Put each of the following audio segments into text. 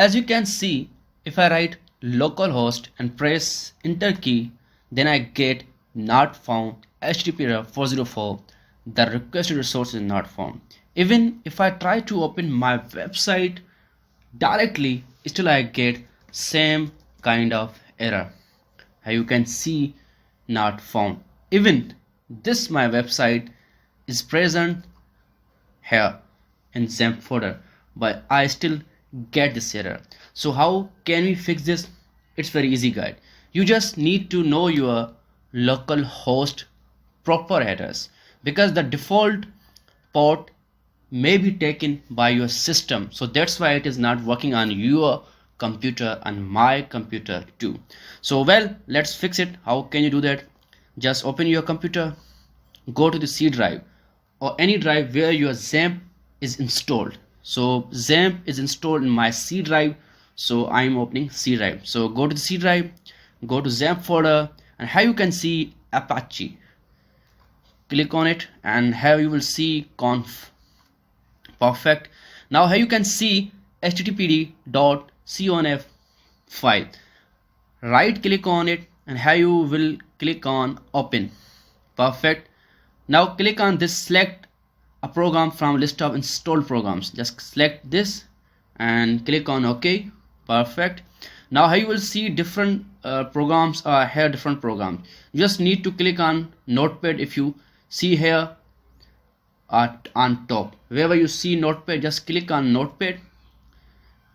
As you can see, if I write localhost and press enter key, then I get not found HTTP error 404. The requested resource is not found. Even if I try to open my website directly, still I get same kind of error. You can see not found. Even this my website is present here in XAMPP folder, but I still get this error. So how can we fix this? It's very easy, guys. You just need to know your local host proper address, because the default port may be taken by your system, so that's why it is not working on your computer and my computer too. So well, let's fix it. How can you do that? Just open your computer, go to the C drive or any drive where your XAMPP is installed. So XAMPP is installed in my C drive, so I'm opening C drive. So go to the C drive, go to XAMPP folder, and here you can see Apache. Click on it, and here you will see conf. Perfect. Now here you can see httpd.conf file. Right click on it, and here you will click on open. Perfect. Now click on this select a program from list of installed programs. Just select this and click on OK. Perfect. Now here you will see different programs are here, different programs. You just need to click on Notepad. If you see here on top, wherever you see Notepad, just click on Notepad,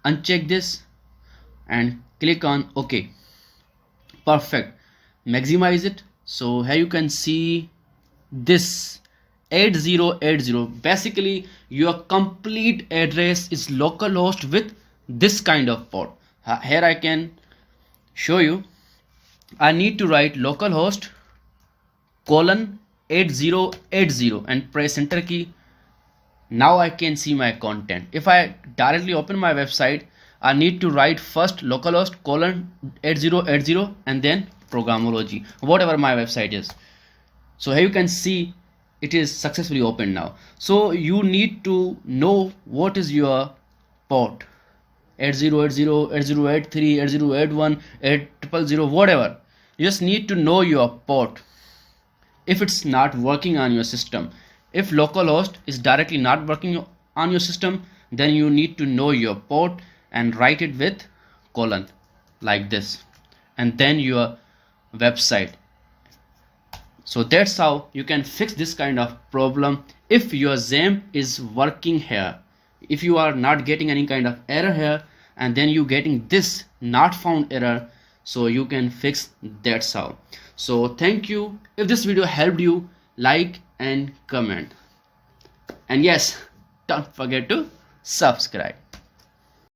uncheck this and click on OK. Perfect. Maximize it. So here you can see this 8080. Basically your complete address is localhost with this kind of port. Here I can show you. I need to write localhost colon 8080 and press enter key. Now I can see my content. If I directly open my website, I need to write first localhost colon 8080 and then programmology, whatever my website is. So here you can see it is successfully opened now. So you need to know what is your port, 8080, 8083, 8081, 8000, whatever. You just need to know your port if it's not working on your system. If localhost is directly not working on your system, then you need to know your port and write it with colon like this, and then your website. So that's how you can fix this kind of problem if your XAMPP is working here. If you are not getting any kind of error here, and then you getting this not found error, so you can fix. That's how. So thank you. If this video helped you, like and comment, and yes, don't forget to subscribe.